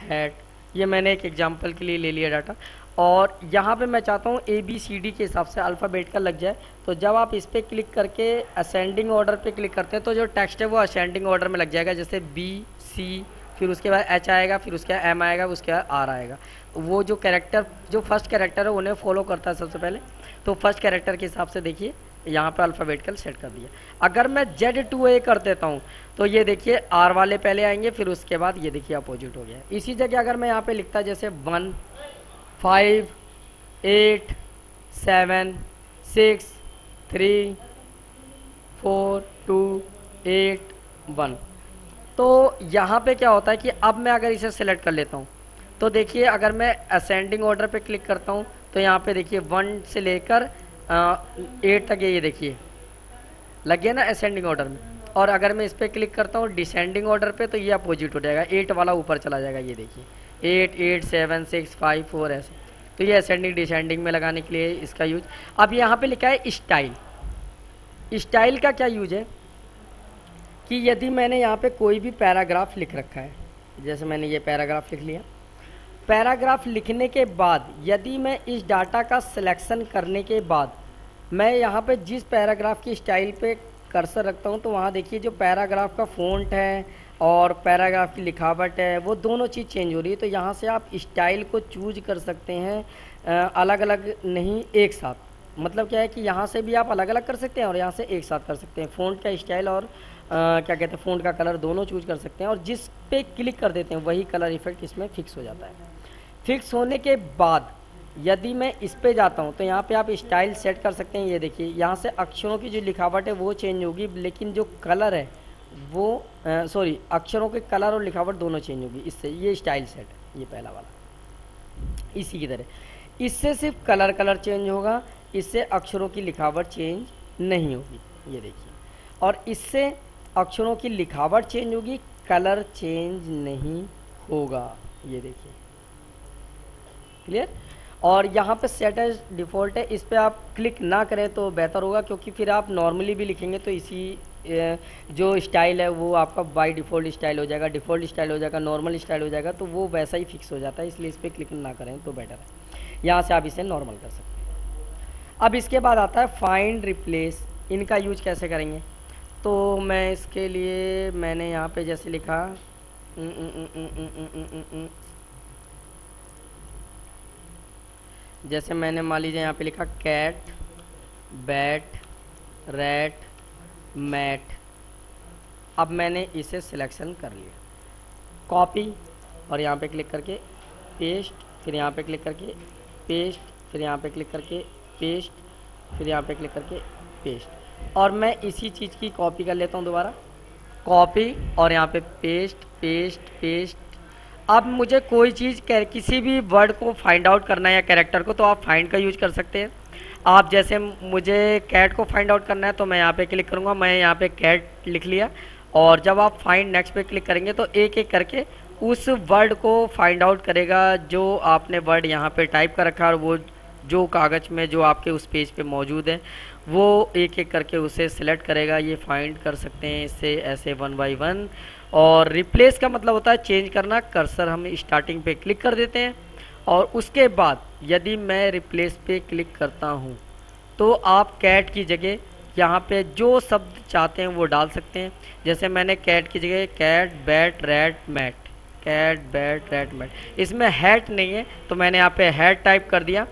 hat, ये मैंने एक एग्जांपल के लिए ले लिया डाटा। और यहाँ पे मैं चाहता हूँ ABCD के हिसाब से अल्फ़ाबेट का लग जाए। तो जब आप इस पर क्लिक करके असेंडिंग ऑर्डर पे क्लिक करते हैं तो जो टेक्स्ट है वो असेंडिंग ऑर्डर में लग जाएगा। जैसे B, C, फिर उसके बाद H आएगा, फिर उसके बाद M आएगा, उसके बाद R आएगा। वो जो कैरेक्टर, जो फर्स्ट कैरेक्टर है उन्हें फॉलो करता है सबसे पहले। तो फर्स्ट कैरेक्टर के हिसाब से देखिए यहाँ पर अल्फ़ाबेटिकल सेट कर दिया। अगर मैं Z2A कर देता हूँ तो ये देखिए R वाले पहले आएंगे, फिर उसके बाद ये देखिए अपोजिट हो गया। इसी जगह अगर मैं यहाँ पे लिखता जैसे 1, 5, 8, 7, 6, 3, 4, 2, 8, 1, तो यहाँ पे क्या होता है कि अब मैं अगर इसे सेलेक्ट कर लेता हूँ तो देखिए अगर मैं असेंडिंग ऑर्डर पे क्लिक करता हूँ तो यहाँ पे देखिए 1 से लेकर 8 तक ये देखिए लग गया ना असेंडिंग ऑर्डर में। और अगर मैं इस पर क्लिक करता हूँ डिसेंडिंग ऑर्डर पे तो ये अपोजिट हो जाएगा, 8 वाला ऊपर चला जाएगा। ये देखिए 8, 8, 7, 6, 5, 4 ऐसे। तो ये असेंडिंग डिसेंडिंग में लगाने के लिए इसका यूज। अब यहाँ पे लिखा है स्टाइल। स्टाइल का क्या यूज है कि यदि मैंने यहाँ पे कोई भी पैराग्राफ लिख रखा है, जैसे मैंने ये पैराग्राफ लिख लिया, पैराग्राफ लिखने के बाद यदि मैं इस डाटा का सिलेक्शन करने के बाद मैं यहाँ पे जिस पैराग्राफ की स्टाइल पे कर्सर रखता हूँ तो वहाँ देखिए जो पैराग्राफ का फ़ॉन्ट है और पैराग्राफ की लिखावट है वो दोनों चीज़ चेंज हो रही है। तो यहाँ से आप स्टाइल को चूज कर सकते हैं अलग अलग नहीं, एक साथ। मतलब क्या है कि यहाँ से भी आप अलग अलग कर सकते हैं और यहाँ से एक साथ कर सकते हैं। फ़ॉन्ट का स्टाइल और क्या कहते हैं फ़ॉन्ट का कलर दोनों चूज कर सकते हैं। और जिस पे क्लिक कर देते हैं वही कलर इफेक्ट इसमें फिक्स हो जाता है। फिक्स होने के बाद यदि मैं इस पे जाता हूँ तो यहाँ पे आप स्टाइल सेट कर सकते हैं। ये देखिए यहाँ से अक्षरों की जो लिखावट है वो चेंज होगी, लेकिन जो कलर है वो सॉरी अक्षरों के कलर और लिखावट दोनों चेंज होगी इससे। ये स्टाइल सेट है ये पहला वाला। इसी की तरह इससे सिर्फ कलर चेंज होगा, इससे अक्षरों की लिखावट चेंज नहीं होगी। ये देखिए, और इससे अक्षरों की लिखावट चेंज होगी, कलर चेंज नहीं होगा। ये देखिए क्लियर। और यहाँ पे सेट एज डिफ़ॉल्ट है, इस पर आप क्लिक ना करें तो बेहतर होगा, क्योंकि फिर आप नॉर्मली भी लिखेंगे तो इसी जो स्टाइल है वो आपका बाय डिफ़ॉल्ट स्टाइल हो जाएगा, डिफ़ॉल्ट स्टाइल हो जाएगा, नॉर्मल स्टाइल हो जाएगा, तो वो वैसा ही फिक्स हो जाता है। इसलिए इस पर क्लिक ना करें तो बेटर है। यहाँ से आप इसे नॉर्मल कर सकते हैं। अब इसके बाद आता है फाइंड रिप्लेस। इनका यूज कैसे करेंगे, तो मैं इसके लिए मैंने यहाँ पे जैसे लिखा जैसे मैंने मान लीजिए यहाँ पे लिखा कैट, बैट, रैट, मैट। अब मैंने इसे सिलेक्शन कर लिया, कॉपी, और यहाँ पे क्लिक करके पेस्ट, फिर यहाँ पे क्लिक करके पेस्ट, फिर यहाँ पे क्लिक करके पेस्ट, फिर यहाँ पे क्लिक करके पेस्ट। और मैं इसी चीज़ की कॉपी कर लेता हूँ दोबारा, कॉपी, और यहाँ पे पेस्ट पेस्ट पेस्ट। अब मुझे कोई चीज़ किसी भी वर्ड को फाइंड आउट करना है या कैरेक्टर को, तो आप फाइंड का यूज कर सकते हैं। आप जैसे मुझे कैट को फाइंड आउट करना है तो मैं यहाँ पे क्लिक करूँगा, मैं यहाँ पे कैट लिख लिया, और जब आप फाइंड नेक्स्ट पे क्लिक करेंगे तो एक एक करके उस वर्ड को फाइंड आउट करेगा जो आपने वर्ड यहाँ पे टाइप कर रखा है, और वो जो कागज़ में जो आपके उस पेज पे मौजूद है वो एक एक करके उसे सिलेक्ट करेगा। ये फाइंड कर सकते हैं इससे ऐसे 1 बाय 1। और रिप्लेस का मतलब होता है चेंज करना। कर्सर हम स्टार्टिंग पे क्लिक कर देते हैं, और उसके बाद यदि मैं रिप्लेस पे क्लिक करता हूँ तो आप कैट की जगह यहाँ पे जो शब्द चाहते हैं वो डाल सकते हैं। जैसे मैंने कैट की जगह cat, bat, rat, mat, cat, bat, rat, mat. इसमें हैट नहीं है तो मैंने यहाँ पे हैट टाइप कर दिया।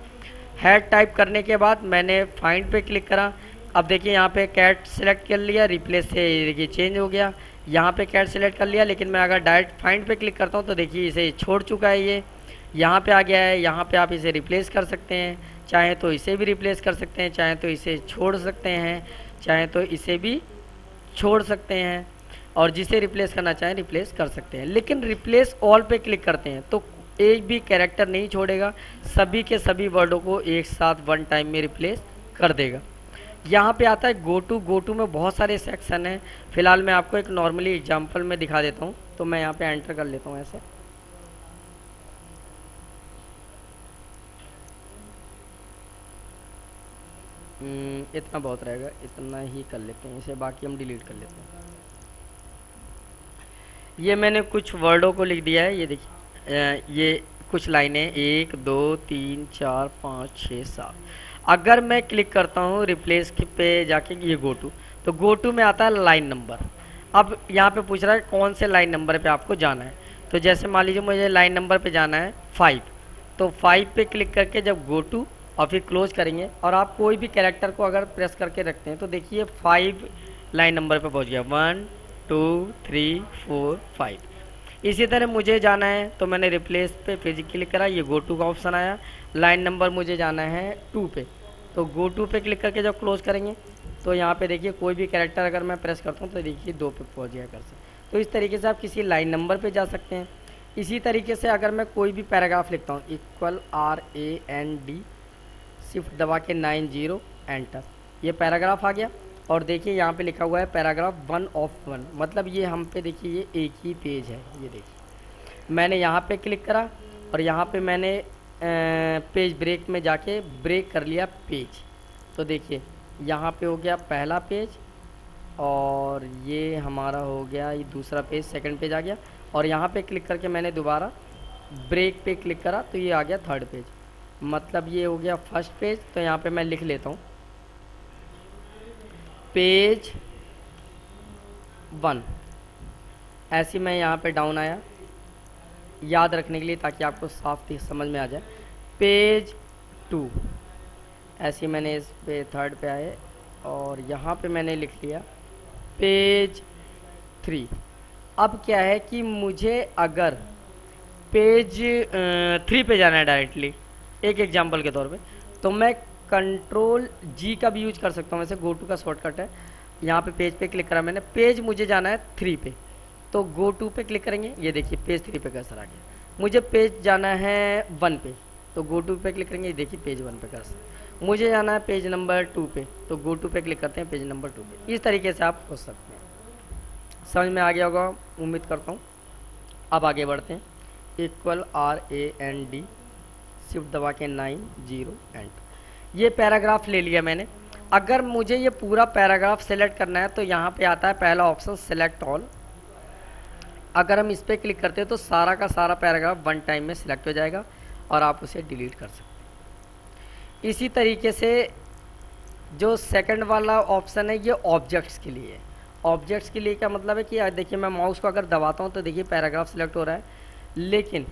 हैट टाइप करने के बाद मैंने फाइंड पे क्लिक करा। अब देखिए यहाँ पे कैट सेलेक्ट कर लिया, रिप्लेस से देखिए चेंज हो गया। यहाँ पे कैट सेलेक्ट कर लिया, लेकिन मैं अगर डायरेक्ट फाइंड पे क्लिक करता हूँ तो देखिए इसे छोड़ चुका है, ये यहाँ पे आ गया है। यहाँ पे आप इसे रिप्लेस कर सकते हैं, चाहे तो इसे भी रिप्लेस कर सकते हैं, चाहे तो इसे छोड़ सकते हैं, चाहे तो इसे भी छोड़ सकते हैं। और जिसे रिप्लेस करना चाहें रिप्लेस कर सकते हैं। लेकिन रिप्लेस ऑल पे क्लिक करते हैं तो एक भी कैरेक्टर नहीं छोड़ेगा, सभी के सभी वर्डों को एक साथ वन टाइम में रिप्लेस कर देगा। यहाँ पे आता है गो टू में बहुत सारे सेक्शन हैं। फिलहाल मैं आपको एक नॉर्मली एग्जांपल में दिखा देता हूँ। तो मैं यहाँ पे एंटर कर लेता हूँ ऐसे। इतना बहुत रहेगा, इतना ही कर लेते हैं इसे, बाकी हम डिलीट कर लेते हैं। ये मैंने कुछ वर्डों को लिख दिया है, ये देखिए, ये कुछ लाइनें 1 2 3 4 5 6 7। अगर मैं क्लिक करता हूँ रिप्लेस पे जाके ये गो टू में आता है लाइन नंबर। अब यहाँ पे पूछ रहा है कौन से लाइन नंबर पे आपको जाना है। तो जैसे मान लीजिए मुझे लाइन नंबर पे जाना है 5, तो 5 पे क्लिक करके जब गो टू और फिर क्लोज करेंगे, और आप कोई भी कैरेक्टर को अगर प्रेस करके रखते हैं तो देखिए 5 लाइन नंबर पे पहुँच गया, 1 2 3 4 5। इसी तरह मुझे जाना है तो मैंने रिप्लेस पे फिर क्लिक करा, ये गो टू का ऑप्शन आया। लाइन नंबर मुझे जाना है 2 पे, तो गो टू पे क्लिक करके जब क्लोज करेंगे तो यहाँ पे देखिए कोई भी कैरेक्टर अगर मैं प्रेस करता हूँ तो देखिए 2 पे पहुँच गया कर्सर। तो इस तरीके से आप किसी लाइन नंबर पे जा सकते हैं। इसी तरीके से अगर मैं कोई भी पैराग्राफ लिखता हूँ, RAND शिफ्ट दबा के 90 एंटर, ये पैराग्राफ आ गया। और देखिए यहाँ पे लिखा हुआ है पैराग्राफ 1 of 1, मतलब ये हम पे देखिए ये एक ही पेज है। ये देखिए मैंने यहाँ पे क्लिक करा और यहाँ पे मैंने पेज ब्रेक में जाके ब्रेक कर लिया पेज। तो देखिए यहाँ पे हो गया पहला पेज, और ये हमारा हो गया ये दूसरा पेज, सेकंड पेज आ गया। और यहाँ पे क्लिक करके मैंने दोबारा ब्रेक पे क्लिक करा तो ये आ गया थर्ड पेज, मतलब ये हो गया फर्स्ट पेज। तो यहाँ पे मैं लिख लेता हूँ पेज 1। ऐसे मैं यहाँ पे डाउन आया याद रखने के लिए ताकि आपको साफ समझ में आ जाए। पेज 2 ऐसे मैंने इस पे थर्ड पे आए और यहाँ पे मैंने लिख लिया पेज 3। अब क्या है कि मुझे अगर पेज 3 पे जाना है डायरेक्टली, एक एग्जांपल के तौर पे, तो मैं कंट्रोल G का भी यूज कर सकता हूँ। वैसे गो टू का शॉर्टकट है। यहाँ पे पेज पे क्लिक करा मैंने, पेज मुझे जाना है 3 पे, तो गो टू पे क्लिक करेंगे, ये देखिए पेज 3 पे कर्सर आ गया। मुझे पेज जाना है 1 पे, तो गो टू पे क्लिक करेंगे, ये देखिए पेज 1 पे कर्सर। मुझे जाना है पेज नंबर 2 पे, तो गो टू पे क्लिक करते हैं पेज नंबर 2 पे। इस तरीके से आप हो सकते हैं। समझ में आ गया होगा उम्मीद करता हूँ। अब आगे बढ़ते हैं। RAND शिफ्ट दबा के 90 एंटर। ये पैराग्राफ ले लिया मैंने। अगर मुझे ये पूरा पैराग्राफ सेलेक्ट करना है तो यहाँ पे आता है पहला ऑप्शन सेलेक्ट ऑल। अगर हम इस पर क्लिक करते हैं तो सारा का सारा पैराग्राफ वन टाइम में सिलेक्ट हो जाएगा और आप उसे डिलीट कर सकते हैं। इसी तरीके से जो सेकंड वाला ऑप्शन है ये ऑब्जेक्ट्स के लिए है। ऑब्जेक्ट्स के लिए क्या मतलब है कि देखिए मैं माउस को अगर दबाता हूँ तो देखिए पैराग्राफ सिलेक्ट हो रहा है, लेकिन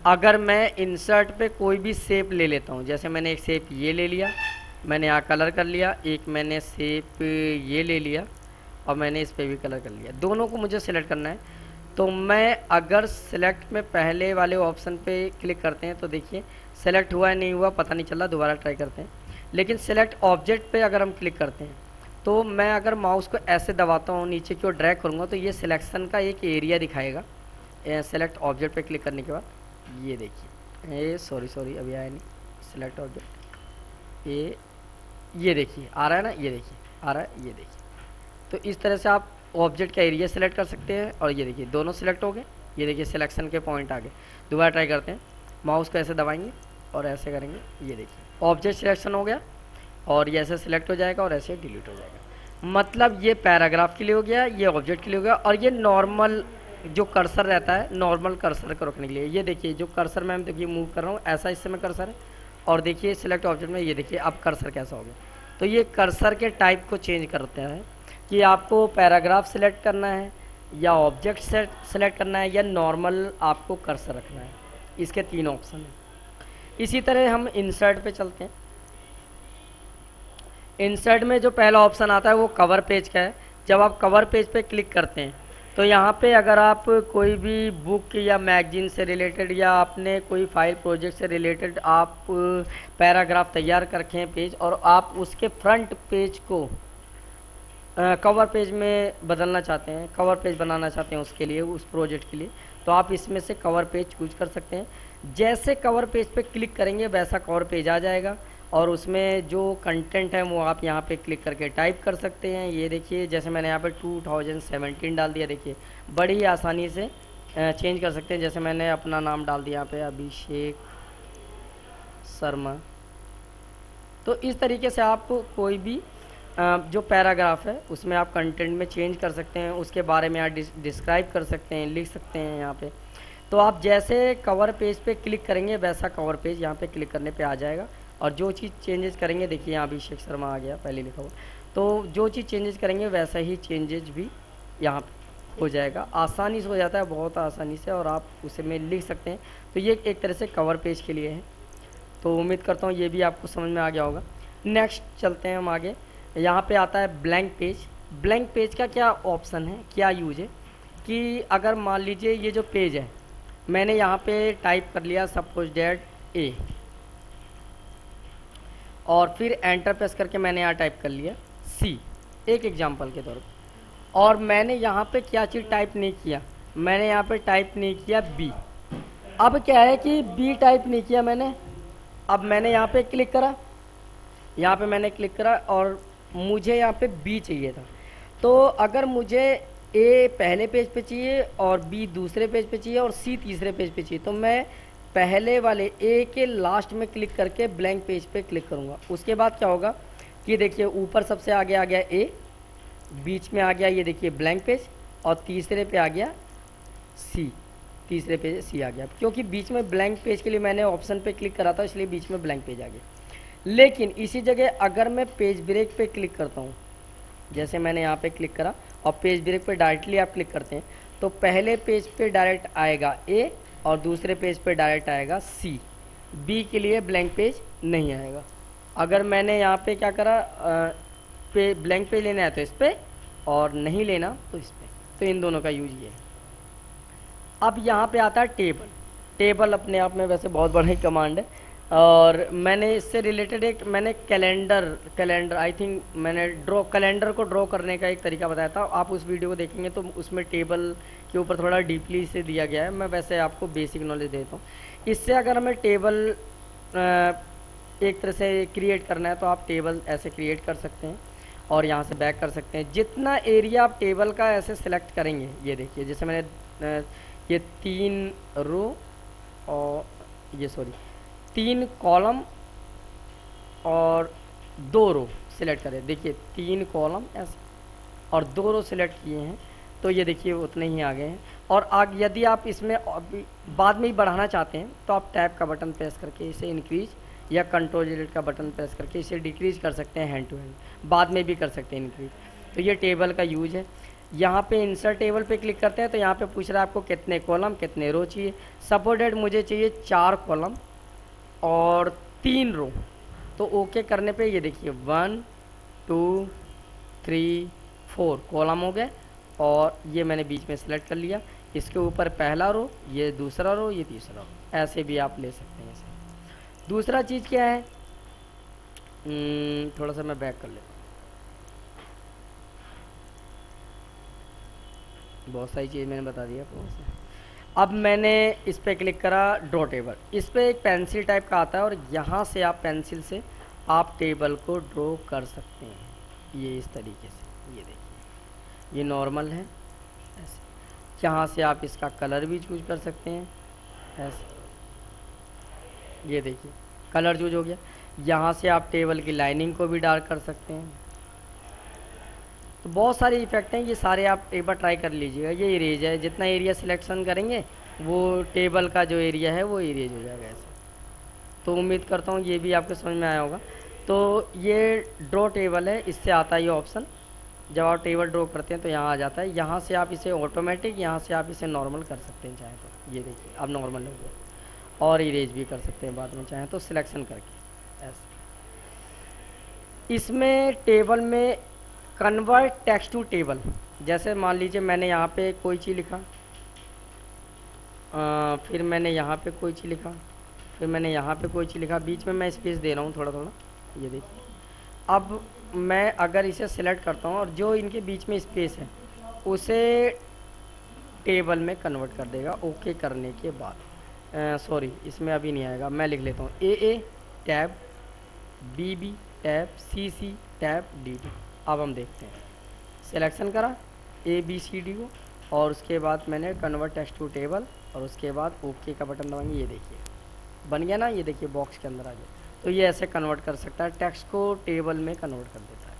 अगर मैं इंसर्ट पे कोई भी शेप ले लेता हूँ, जैसे मैंने एक शेप ये ले लिया, मैंने यहाँ कलर कर लिया, एक मैंने शेप ये ले लिया और मैंने इस पर भी कलर कर लिया, दोनों को मुझे सिलेक्ट करना है। तो मैं अगर सिलेक्ट में पहले वाले ऑप्शन पे क्लिक करते हैं तो देखिए सेलेक्ट हुआ है नहीं हुआ पता नहीं चला, दोबारा ट्राई करते हैं। लेकिन सेलेक्ट ऑब्जेक्ट पे अगर हम क्लिक करते हैं तो मैं अगर माउस को ऐसे दबाता हूँ नीचे की ओर ड्रैग करूँगा तो ये सिलेक्शन का एक एरिया दिखाएगा। सेलेक्ट ऑब्जेक्ट पे क्लिक करने के बाद ये देखिए, सॉरी अभी आया नहीं, सिलेक्ट ऑब्जेक्ट, ये देखिए आ रहा है ना, ये देखिए आ रहा है, ये देखिए। तो इस तरह से आप ऑब्जेक्ट का एरिया सेलेक्ट कर सकते हैं। और ये देखिए दोनों सिलेक्ट हो गए, ये देखिए सिलेक्शन के पॉइंट आ गए। दोबारा ट्राई करते हैं, माउस को ऐसे दबाएंगे और ऐसे करेंगे, ये देखिए ऑब्जेक्ट सिलेक्शन हो गया और ये ऐसे सिलेक्ट हो जाएगा और ऐसे डिलीट हो जाएगा। मतलब ये पैराग्राफ के लिए हो गया, ये ऑब्जेक्ट के लिए हो गया। और ये नॉर्मल जो कर्सर रहता है, नॉर्मल कर्सर को रखने के लिए, ये देखिए जो कर्सर मैं देखिए मूव कर रहा हूँ ऐसा इस समय कर्सर है। और देखिए सिलेक्ट ऑब्जेक्ट में ये देखिए अब कर्सर कैसा हो गया। तो ये कर्सर के टाइप को चेंज करते हैं कि आपको पैराग्राफ सिलेक्ट करना है या ऑब्जेक्ट सेलेक्ट करना है या नॉर्मल आपको कर्सर रखना है। इसके 3 ऑप्शन हैं। इसी तरह हम इंसर्ट पे चलते हैं। इंसर्ट में जो पहला ऑप्शन आता है वो कवर पेज का है। जब आप कवर पेज पे क्लिक करते हैं तो यहाँ पे अगर आप कोई भी बुक या मैगजीन से रिलेटेड या अपने कोई फाइल प्रोजेक्ट से रिलेटेड आप पैराग्राफ तैयार कर रखे हैं पेज, और आप उसके फ्रंट पेज को कवर पेज में बदलना चाहते हैं, कवर पेज बनाना चाहते हैं उसके लिए, उस प्रोजेक्ट के लिए, तो आप इसमें से कवर पेज चूज कर सकते हैं। जैसे कवर पेज पे क्लिक करेंगे वैसा कवर पेज आ जाएगा और उसमें जो कंटेंट है वो आप यहाँ पे क्लिक करके टाइप कर सकते हैं। ये देखिए जैसे मैंने यहाँ पे 2017 डाल दिया, देखिए बड़ी ही आसानी से चेंज कर सकते हैं। जैसे मैंने अपना नाम डाल दिया यहाँ पे अभिषेक शर्मा। तो इस तरीके से आप कोई भी जो पैराग्राफ है उसमें आप कंटेंट में चेंज कर सकते हैं, उसके बारे में आप डिस्क्राइब कर सकते हैं, लिख सकते हैं यहाँ पे। तो आप जैसे कवर पेज पे क्लिक करेंगे वैसा कवर पेज यहाँ पे क्लिक करने पे आ जाएगा। और जो चीज़ चेंजेस करेंगे, देखिए यहाँ अभिषेक शर्मा आ गया पहले लिखा हुआ, तो जो चीज़ चेंजेस करेंगे वैसा ही चेंजेस भी यहाँ पे हो जाएगा। आसानी से हो जाता है, बहुत आसानी से, और आप उसे में लिख सकते हैं। तो ये एक तरह से कवर पेज के लिए है। तो उम्मीद करता हूँ ये भी आपको समझ में आ गया होगा। नेक्स्ट चलते हैं हम आगे। यहाँ पे आता है ब्लैंक पेज। ब्लैंक पेज का क्या ऑप्शन है, क्या यूज है कि अगर मान लीजिए ये जो पेज है मैंने यहाँ पे टाइप कर लिया सपोज डेट ए, और फिर एंटर प्रेस करके मैंने यहाँ टाइप कर लिया सी, एक एग्जांपल के तौर पर, और मैंने यहाँ पे क्या चीज़ टाइप नहीं किया, मैंने यहाँ पे टाइप नहीं किया बी। अब क्या है कि बी टाइप नहीं किया मैंने, अब मैंने यहाँ पे क्लिक करा, यहाँ पे मैंने क्लिक करा और मुझे यहाँ पे बी चाहिए था। तो अगर मुझे ए पहले पेज पे चाहिए और बी दूसरे पेज पे चाहिए और सी तीसरे पेज पे चाहिए, तो मैं पहले वाले ए के लास्ट में क्लिक करके ब्लैंक पेज पे क्लिक करूँगा। उसके बाद क्या होगा कि देखिए ऊपर सबसे आगे आ गया ए, बीच में आ गया ये देखिए ब्लैंक पेज, और तीसरे पे आ गया सी, तीसरे पेज सी आ गया, क्योंकि बीच में ब्लैंक पेज के लिए मैंने ऑप्शन पे क्लिक करा था, इसलिए बीच में ब्लैंक पेज आ गया। लेकिन इसी जगह अगर मैं पेज ब्रेक पे क्लिक करता हूँ, जैसे मैंने यहाँ पे क्लिक करा और पेज ब्रेक पे डायरेक्टली आप क्लिक करते हैं, तो पहले पेज पे डायरेक्ट आएगा ए और दूसरे पेज पे डायरेक्ट आएगा सी, बी के लिए ब्लैंक पेज नहीं आएगा। अगर मैंने यहाँ पे क्या करा, ब्लैंक पेज लेना है तो इस पर, और नहीं लेना तो इस पर, तो इन दोनों का यूज ये है। अब यहाँ पे आता है टेबल। टेबल अपने आप में वैसे बहुत बड़ी कमांड है, और मैंने इससे रिलेटेड एक मैंने कैलेंडर आई थिंक मैंने कैलेंडर को ड्रॉ करने का एक तरीका बताया था। आप उस वीडियो को देखेंगे तो उसमें टेबल के ऊपर थोड़ा डीपली से दिया गया है। मैं वैसे आपको बेसिक नॉलेज देता हूँ। इससे अगर हमें टेबल एक तरह से क्रिएट करना है तो आप टेबल ऐसे क्रिएट कर सकते हैं और यहाँ से बैक कर सकते हैं। जितना एरिया आप टेबल का ऐसे सिलेक्ट करेंगे, ये देखिए जैसे मैंने ये 3 रो और ये 3 कॉलम और 2 रो सिलेक्ट करें, देखिए 3 कॉलम ऐसे और 2 रो सिलेक्ट किए हैं, तो ये देखिए उतने ही आ गए हैं। और यदि आप इसमें बाद में ही बढ़ाना चाहते हैं तो आप टैब का बटन प्रेस करके इसे इंक्रीज, या कंट्रोल डिलीट का बटन प्रेस करके इसे डिक्रीज कर सकते हैं, हैंड टू हैंड, बाद में भी कर सकते हैं इंक्रीज। तो ये टेबल का यूज है। यहाँ पे इंसर्ट टेबल पे क्लिक करते हैं तो यहाँ पे पूछ रहा है आपको कितने कॉलम कितने रो चाहिए। सपोर्टेड मुझे चाहिए 4 कॉलम और 3 रो, तो ओके करने पे ये देखिए 1 2 3 4 कॉलम हो गए, और ये मैंने बीच में सेलेक्ट कर लिया। इसके ऊपर पहला रो, ये दूसरा रो, ये तीसरा रो, ऐसे भी आप ले सकते हैं इसे। दूसरा चीज़ क्या है, थोड़ा सा मैं बैक कर लेता हूँ, बहुत सारी चीज़ मैंने बता दिया आपको। अब मैंने इस पर क्लिक करा ड्रॉ टेबल, इस पर एक पेंसिल टाइप का आता है और यहाँ से आप पेंसिल से आप टेबल को ड्रॉ कर सकते हैं, ये इस तरीके से। ये देखिए ये नॉर्मल है ऐसे, यहाँ से आप इसका कलर भी चूज कर सकते हैं ऐसे, ये देखिए कलर चूज हो गया। यहाँ से आप टेबल की लाइनिंग को भी डार्क कर सकते हैं। तो बहुत सारे इफेक्ट हैं, ये सारे आप एक बार ट्राई कर लीजिएगा। ये इरेज है, जितना एरिया सिलेक्शन करेंगे वो टेबल का जो एरिया है वो इरेज हो जाएगा ऐसे। तो उम्मीद करता हूँ ये भी आपको समझ में आया होगा। तो ये ड्रॉ टेबल है, इससे आता है ये ऑप्शन। जब आप टेबल ड्रॉ करते हैं तो यहाँ आ जाता है, यहाँ से आप इसे ऑटोमेटिक, यहाँ से आप इसे नॉर्मल कर सकते हैं चाहे तो। ये देखिए अब नॉर्मल हो गया, और इरेज भी कर सकते हैं बाद में चाहें तो सिलेक्शन करके ऐसे। इसमें टेबल में कन्वर्ट टेक्स्ट टू टेबल, जैसे मान लीजिए मैंने यहाँ पे कोई चीज़ लिखा, फिर मैंने यहाँ पे कोई चीज़ लिखा, फिर मैंने यहाँ पे कोई चीज़ लिखा, बीच में मैं स्पेस दे रहा हूँ थोड़ा थोड़ा, ये देखिए। अब मैं अगर इसे सिलेक्ट करता हूँ और जो इनके बीच में स्पेस है उसे टेबल में कन्वर्ट कर देगा ओके करने के बाद। सॉरी, इसमें अभी नहीं आएगा, मैं लिख लेता हूँ ए टैब, बी टैब, सी टैब, डी। अब हम देखते हैं, सिलेक्शन करा ABCD को और उसके बाद मैंने कन्वर्ट टेक्स्ट टू टेबल और उसके बाद ओके का बटन दबाएंगे। ये देखिए बन गया ना, ये देखिए बॉक्स के अंदर आ गया। तो ये ऐसे कन्वर्ट कर सकता है, टेक्स्ट को टेबल में कन्वर्ट कर देता है।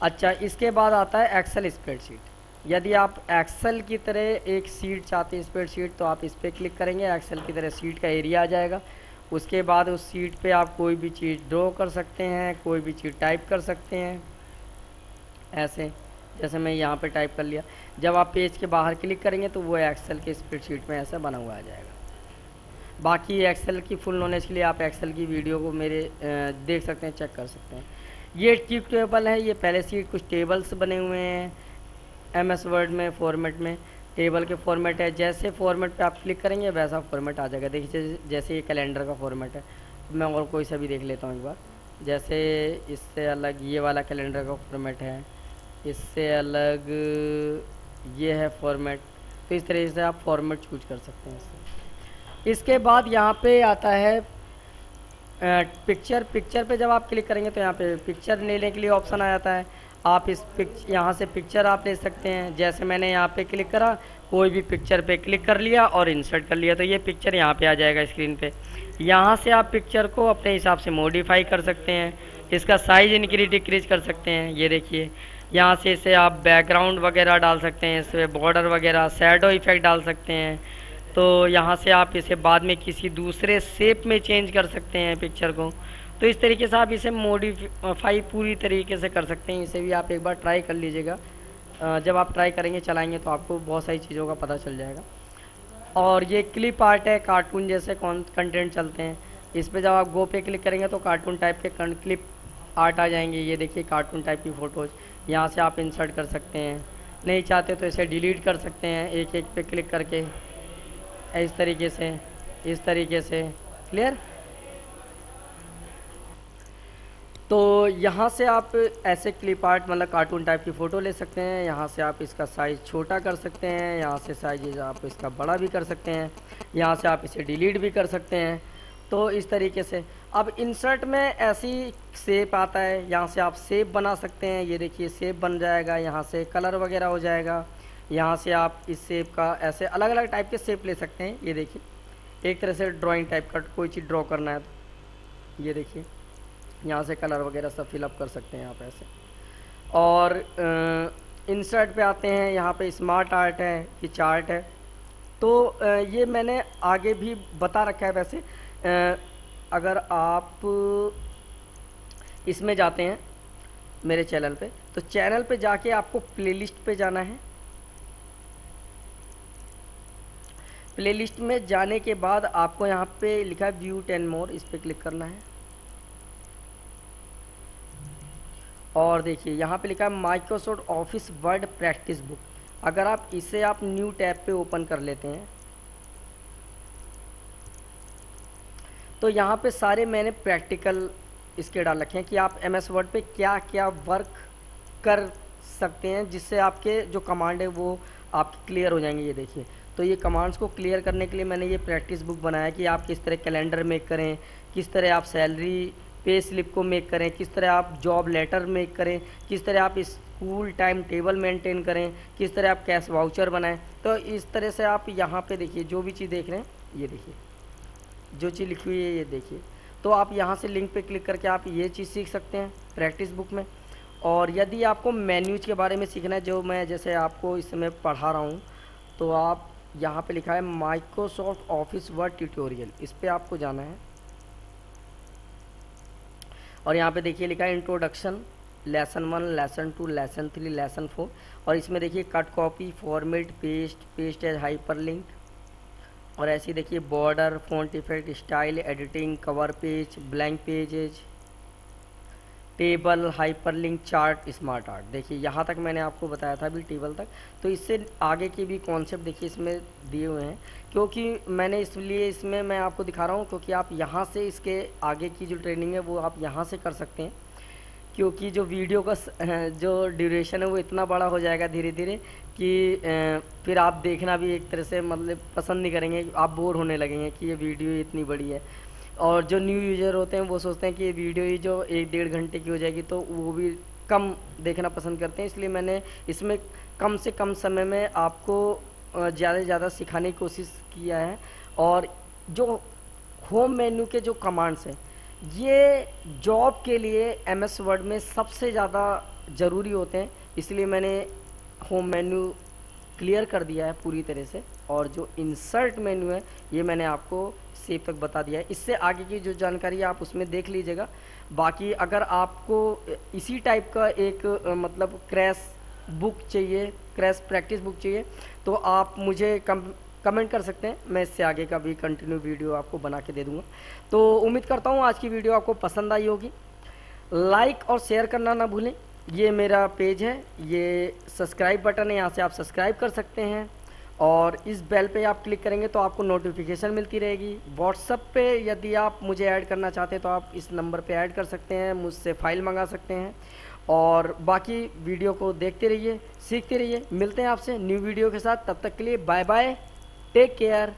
अच्छा, इसके बाद आता है एक्सेल स्प्रेडशीट। यदि आप एक्सेल की तरह एक सीट चाहते हैं स्प्रेडशीट, तो आप इस पर क्लिक करेंगे, एक्सेल की तरह सीट का एरिया आ जाएगा। उसके बाद उस सीट पे आप कोई भी चीज़ ड्रॉ कर सकते हैं, कोई भी चीज़ टाइप कर सकते हैं। ऐसे जैसे मैं यहाँ पे टाइप कर लिया, जब आप पेज के बाहर क्लिक करेंगे तो वो एक्सेल के स्प्रेडशीट में ऐसा बना हुआ आ जाएगा। बाकी एक्सेल की फुल नॉलेज के लिए आप एक्सेल की वीडियो को मेरे देख सकते हैं, चेक कर सकते हैं। ये टिप टेबल है, ये पहले से कुछ टेबल्स बने हुए हैं MS वर्ड में फॉर्मेट में, टेबल के फॉर्मेट है। जैसे फॉर्मेट पे आप क्लिक करेंगे वैसा फॉर्मेट आ जाएगा। देखिए जैसे ये कैलेंडर का फॉर्मेट है, मैं और कोई सा भी देख लेता हूँ एक बार। जैसे इससे अलग ये वाला कैलेंडर का फॉर्मेट है, इससे अलग ये है फॉर्मेट। तो इस तरीके से आप फॉर्मेट चूज कर सकते हैं इससे। इसके बाद यहाँ पे आता है पिक्चर पे जब आप क्लिक करेंगे तो यहाँ पे पिक्चर लेने के लिए ऑप्शन आ जाता है। आप इस यहाँ से पिक्चर आप ले सकते हैं। जैसे मैंने यहाँ पे क्लिक करा, कोई भी पिक्चर पे क्लिक कर लिया और इंसर्ट कर लिया, तो ये पिक्चर यहाँ पे आ जाएगा स्क्रीन पे। यहाँ से आप पिक्चर को अपने हिसाब से मॉडिफाई कर सकते हैं, इसका साइज इंक्रीज डिक्रीज कर सकते हैं। ये देखिए यहाँ से इसे आप बैकग्राउंड वगैरह डाल सकते हैं, इसमें बॉर्डर वगैरह शैडो इफेक्ट डाल सकते हैं। तो यहाँ से आप इसे बाद में किसी दूसरे शेप में चेंज कर सकते हैं पिक्चर को। तो इस तरीके से आप इसे मॉडिफाई पूरी तरीके से कर सकते हैं। इसे भी आप एक बार ट्राई कर लीजिएगा। जब आप ट्राई करेंगे चलाएंगे तो आपको बहुत सारी चीज़ों का पता चल जाएगा। और ये क्लिप आर्ट है, कार्टून जैसे कंटेंट चलते हैं। इस पर जब आप गो पे क्लिक करेंगे तो कार्टून टाइप के क्लिप आर्ट आ जाएंगे। ये देखिए कार्टून टाइप की फ़ोटोज़ यहाँ से आप इंसर्ट कर सकते हैं। नहीं चाहते तो इसे डिलीट कर सकते हैं एक एक पे क्लिक करके, इस तरीके से। क्लियर? तो यहाँ से आप ऐसे क्लिप आर्ट मतलब कार्टून टाइप की फ़ोटो ले सकते हैं। यहाँ से आप इसका साइज़ छोटा कर सकते हैं, यहाँ से साइज आप इसका बड़ा भी कर सकते हैं, यहाँ से आप इसे डिलीट भी कर सकते हैं। तो इस तरीके से अब इंसर्ट में ऐसी शेप आता है, यहाँ से आप शेप बना सकते हैं। ये देखिए शेप बन जाएगा, यहाँ से कलर वगैरह हो जाएगा। यहाँ से आप इस शेप का ऐसे अलग अलग टाइप के शेप ले सकते हैं। ये देखिए एक तरह से ड्राइंग टाइप का कोई चीज़ ड्रॉ करना है तो ये देखिए यहाँ से कलर वगैरह सब फिलअप कर सकते हैं आप ऐसे। और इंसर्ट पे आते हैं, यहाँ पे स्मार्ट आर्ट है, ये चार्ट है। तो ये मैंने आगे भी बता रखा है। वैसे अगर आप इसमें जाते हैं मेरे चैनल पे, तो चैनल पे जाके आपको प्लेलिस्ट पे जाना है। प्लेलिस्ट में जाने के बाद आपको यहाँ पे लिखा है व्यू 10 मोर, इस पर क्लिक करना है। और देखिए यहाँ पे लिखा है Microsoft office word practice book. अगर आप इसे आप न्यू टैब पे ओपन कर लेते हैं तो यहाँ पे सारे मैंने प्रैक्टिकल इसके डाल रखे हैं कि आप MS वर्ड पे क्या क्या वर्क कर सकते हैं, जिससे आपके जो कमांड है वो आपके क्लियर हो जाएंगे। ये देखिए, तो ये कमांड्स को क्लियर करने के लिए मैंने ये प्रैक्टिस बुक बनाया कि आप किस तरह कैलेंडर मेक करें, किस तरह आप सैलरी पे स्लिप को मेक करें, किस तरह आप जॉब लेटर मेक करें, किस तरह आप स्कूल टाइम टेबल मेंटेन करें, किस तरह आप कैश वाउचर बनाएं। तो इस तरह से आप यहाँ पे देखिए जो भी चीज़ देख रहे हैं, ये देखिए जो चीज़ लिखी हुई है ये देखिए। तो आप यहाँ से लिंक पे क्लिक करके आप ये चीज़ सीख सकते हैं प्रैक्टिस बुक में। और यदि आपको मेन्यूज के बारे में सीखना है, जो मैं जैसे आपको इस समय पढ़ा रहा हूँ, तो आप यहाँ पे लिखा है माइक्रोसॉफ्ट ऑफिस वर्ड ट्यूटोरियल, इस पर आपको जाना है। और यहाँ पे देखिए लिखा है introduction, lesson 1, lesson 2, lesson 3, lesson 4। और इसमें देखिए cut copy, format, paste as hyperlink, और ऐसे देखिए border, font effect, style, editing, cover page, blank pages, table, hyperlink, chart, smart art. देखिए यहाँ तक मैंने आपको बताया था अभी टेबल तक। तो इससे आगे के भी कॉन्सेप्ट देखिए इसमें दिए हुए हैं, क्योंकि मैंने इसलिए इसमें मैं आपको दिखा रहा हूँ क्योंकि आप यहाँ से इसके आगे की जो ट्रेनिंग है वो आप यहाँ से कर सकते हैं। क्योंकि जो वीडियो का जो ड्यूरेशन है वो इतना बड़ा हो जाएगा धीरे धीरे कि फिर आप देखना भी एक तरह से मतलब पसंद नहीं करेंगे, आप बोर होने लगेंगे कि ये वीडियो इतनी बड़ी है। और जो न्यू यूज़र होते हैं वो सोचते हैं कि ये वीडियो ही जो 1-1.5 घंटे की हो जाएगी, तो वो भी कम देखना पसंद करते हैं। इसलिए मैंने इसमें कम से कम समय में आपको ज़्यादा से ज़्यादा सिखाने की कोशिश किया है। और जो होम मेन्यू के जो कमांड्स हैं ये जॉब के लिए MS वर्ड में सबसे ज़्यादा ज़रूरी होते हैं, इसलिए मैंने होम मेन्यू क्लियर कर दिया है पूरी तरह से। और जो इंसर्ट मेन्यू है ये मैंने आपको सेव तक बता दिया है। इससे आगे की जो जानकारी है आप उसमें देख लीजिएगा। बाकी अगर आपको इसी टाइप का एक मतलब क्रैश बुक चाहिए, क्रैश प्रैक्टिस बुक चाहिए, तो आप मुझे कमेंट कर सकते हैं, मैं इससे आगे का भी कंटिन्यू वीडियो आपको बना के दे दूंगा। तो उम्मीद करता हूँ आज की वीडियो आपको पसंद आई होगी। लाइक और शेयर करना ना भूलें। ये मेरा पेज है, ये सब्सक्राइब बटन है, यहाँ से आप सब्सक्राइब कर सकते हैं और इस बेल पे आप क्लिक करेंगे तो आपको नोटिफिकेशन मिलती रहेगी। व्हाट्सएप पे यदि आप मुझे ऐड करना चाहते हैं तो आप इस नंबर पे ऐड कर सकते हैं, मुझसे फ़ाइल मंगा सकते हैं। और बाकी वीडियो को देखते रहिए, सीखते रहिए। मिलते हैं आपसे न्यू वीडियो के साथ, तब तक के लिए बाय बाय, टेक केयर।